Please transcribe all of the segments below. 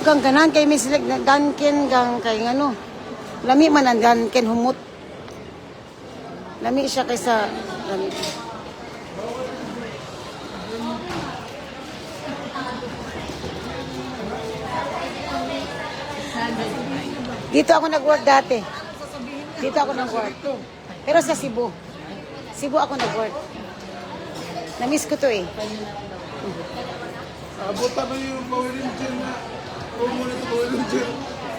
Gang kanan kay Miss Ganken gang kay ano. Lami man ang Ganken humot. Lami siya kaysa lami. Dito ako nag-work dati. Dito ako nag-work. Pero sa Cebu. Cebu ako nag-work. Na-miss ko to eh. Abutan mo yung Power Ranger na. Promo na ito Power Ranger.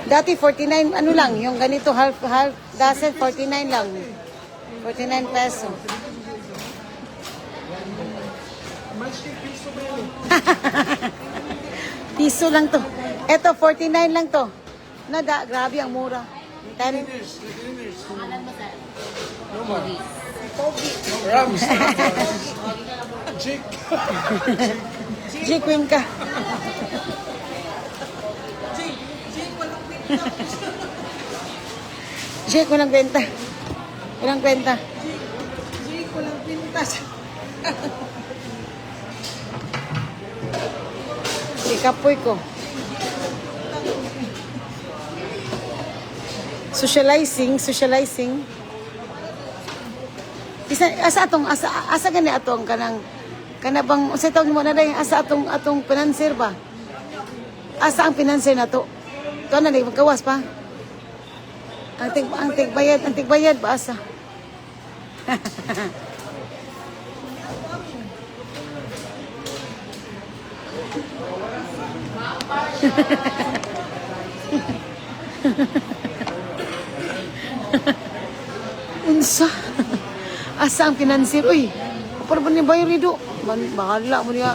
Dati 49, ano lang, yung ganito half dozen, 49 lang. 49 peso. Piso lang to. Eto, 49 lang to. Grabe ang mura. Ten. Rams. Chick. G-Queen ka. Jake, walang kwenta. Walang kwenta. Jake, walang pintas. Ikapoy ko. Socializing. Asa gani atong kanang kanabang sa tawag mo na dai asa atong financier ba? Asa ang financier na to? To na ni magkawas pa. Ang tigbayad ba asa? Unsa? Asa ang financier? Uy, para ba ni bayar nido? Bahala mo niya.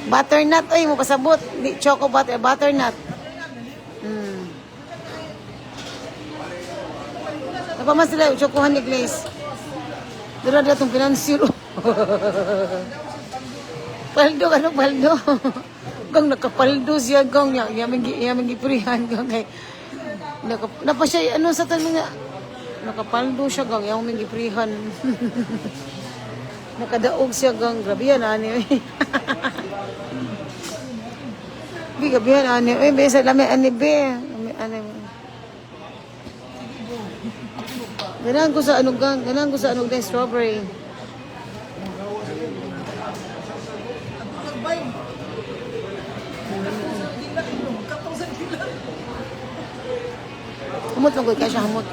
Butternut, uy, mo pasabot. Choco butternut. Napamas sila, chocohan ni Glaze. Dura na itong financier. Paldo, paldo? Gang nakapaldo siya, gang yaming gipurihan, gang kay napa siya, ano sa tanong nga, nakapaldo siya, gang yaming gipurihan. Nakadaog siya, gang, grabe yan, ani. Grabe yan, ani. Uy, besa, lami, ani, be. Ani. Ganahan ko sa ano, gang, ganahan ko sa ano, gang, strawberry. Humot lang ko, kaya siya humot.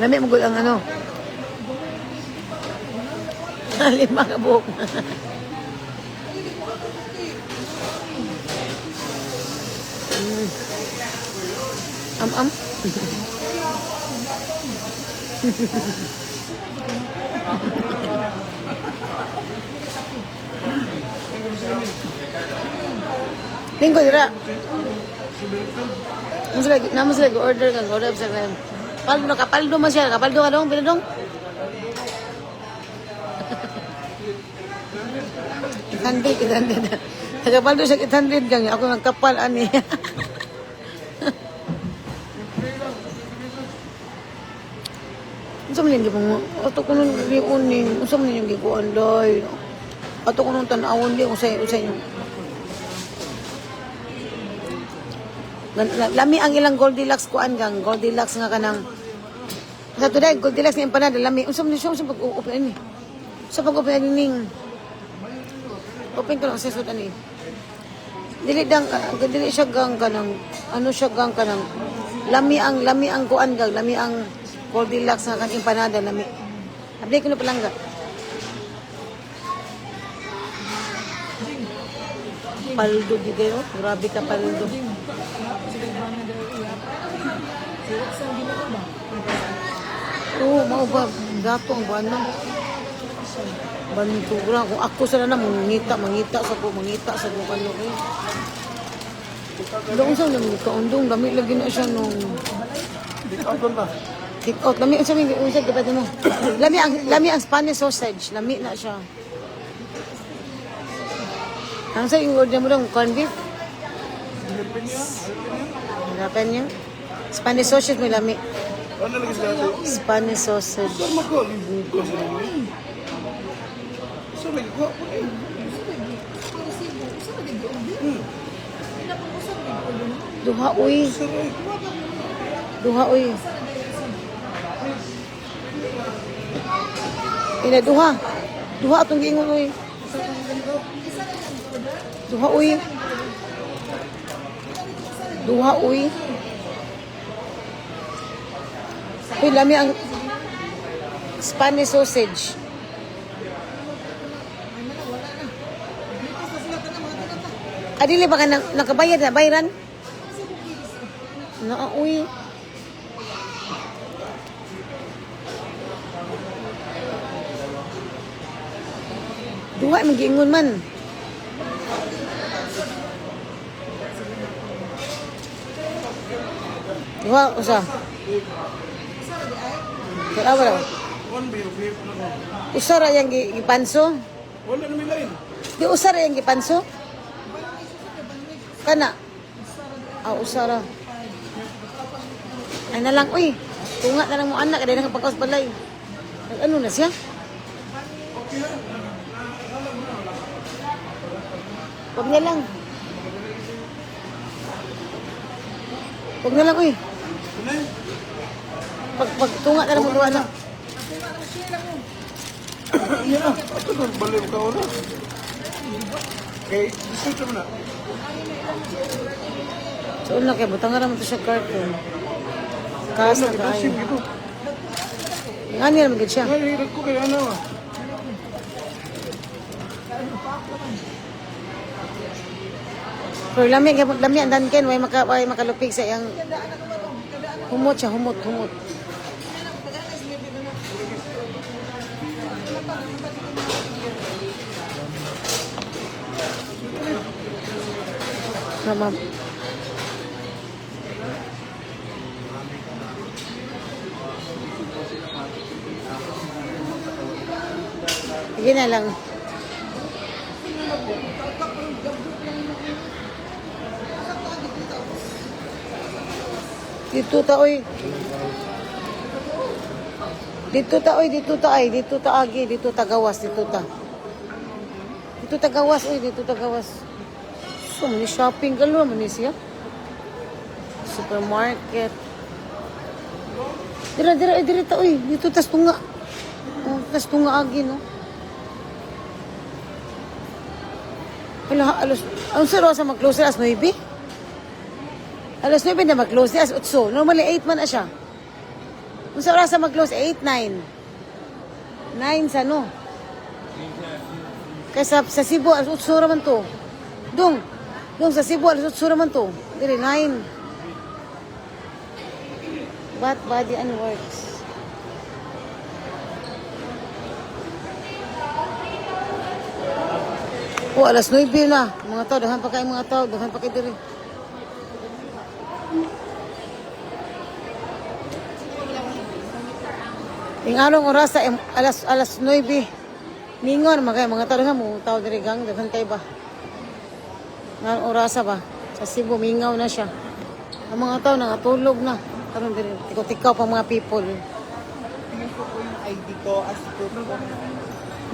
Lami mo ang ano. Lima ka buhok. Am. Linggo dira. Namun sila order kan order sa kan. Kapaldo man siya, kapaldo ka dong, pinadong. Kitandid. Kapaldo siya kitandid kang ako nagkapal ani. Unsa man yung gipong ato ko nung giunin, unsa man yung gikuan doy. Ato ko nung tan-awon di usay yung lami ang ilang Goldilocks kuan gang Goldilocks nga kanang sa today Goldilocks nga empanada lami unsa man siya pag-open ni sa pag-open ning open ko lang sa sud ani dili siya gang kanang ano siya gang kanang lami ang kuan gang lami ang Goldilocks nga kanang empanada lami abdi ko na palangga paldo di kayo grabe ka paldo. Oo, mau ba? Gato ang buwan na. Bantura. Kung ako sana na, mangita sa ko kano eh. Doon sa nang kaundong, dami lagi na siya nung... Take out. Lami, unsa kapatid mo? Lami ang Spanish sausage. Lami na siya. Ang sa yung order mo lang, corned beef? Harapan niya. Spanish sausage may lami. Ano lagi sa dati? Spanish sausage. Saan magko? Ibuka sila niya. Saan lagi ko? Duha, uy. Saray. Duha, uy. Ina, duha. Duha atong giingon, uy. Duha, uy. Duha, uy. Uy, lami ang Spanish sausage. Adili ba ka nakabayad na bayran? Na, uy. Duha, mag-iingon man. Duha, usa. Wala, wala. One beer, beer na ko. Usara yung gipanso. Wala na may lain. Di usara yung gipanso. Kana. Ah, usara. Ay na lang, uy. Tunga na lang mo anak. Kaya nakapagkaos balay. Ano na siya? Huwag na lang. Huwag na lang, uy. Ano yun? Pag tunga na lang mo anak. Iya na. Ato na, baliw ka una. Okay, gusto mo na. So, una kaya, butang nga naman ito siya carton. Kaas na Sim kayo. gitu. Nga niya naman gid siya. Ay, hirap ko kaya ano ah. Pero lami ang danken, way makalupig sa iyang humot siya, humot. Mama. Sige na lang. Dito ta, oy. Dito ta, oy. Dito ta, ay. Dito ta, agi. Dito ta, gawas. Dito ta. Dito ta, gawas, oy. Dito ta, gawas. So, mani shopping. Galo, mani siya. Supermarket. Dira ta, oy. Dito tas tunga. Oh, tas tunga, agi, no? Hala, alos. Ang saro sa mag-close alas 9? Alas 9 na mag-close, alas 8. Normally 8 man na siya. Kung sa oras na mag-close, 8, 9. 9 sa no? Kaya sa Cebu, alas 8 raman to. Dong sa Cebu, alas 8 raman to. Dire, 9. Bat body and works. Oh, alas 9 na. Mga tao, dahan pa kayo mga tao. Dahan pa kayo dire. Yung anong oras sa alas 9. Ningon, mga tao dahan mo. Tao dire gang, dahan kayo ba? Anong oras ba? Sa Cebu, mingaw na siya. Ang mga tao nangatulog na. Karon dire, tikaw-tikaw pa mga people. Tingnan ko po yung ID ko as proof ko.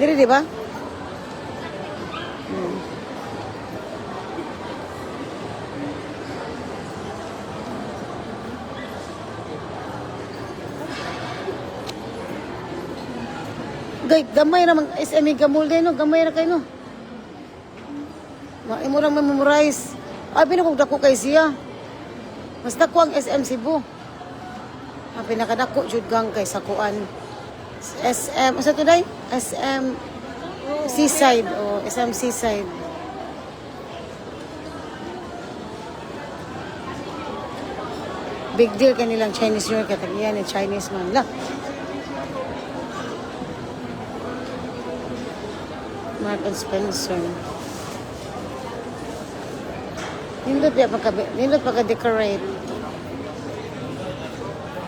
Dire, di ba? Gamay na mga SME gamol kayo, no? Gamay na kayo, no? Imo lang memorize. Ay, pinakong dako kay siya. Mas dako ang SM Cebu. Ang pinakadako, jud gang kay Sakuan. SM, asa to day? SM Seaside, o SM Seaside. Big deal kanilang Chinese New York, katagiyan ni Chinese man lang. Mark and Spencer. Nindot pagka-decorate.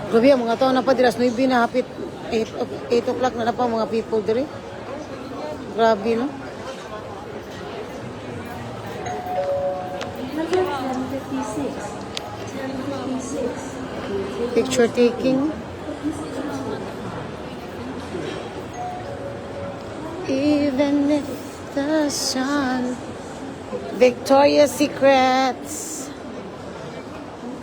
Grabe ang mga tao na pa diras 9 na hapit 8 o'clock na pa mga people dire. Grabe, no? Picture taking. Even if the sun, Victoria's Secrets.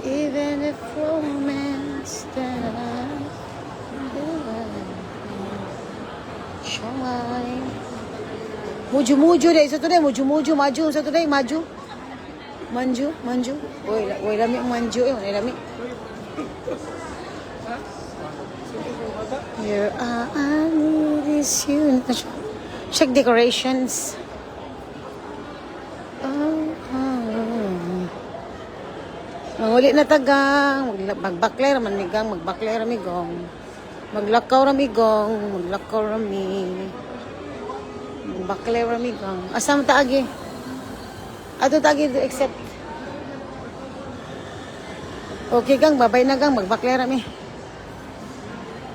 Even if romance that shine. Muju deh, satu deh, muju, maju, satu deh, maju. Manju. Oi, lami ang manju, lami. Here I need is you. Check decorations. Manguli na tagang, magbakler man migang, magbakler ramigong. Maglakaw ramigong, maglakaw rami. Magbakler ramigong. Asam taagi? Ato taagi except. Okay gang, babay na gang, magbakler rami.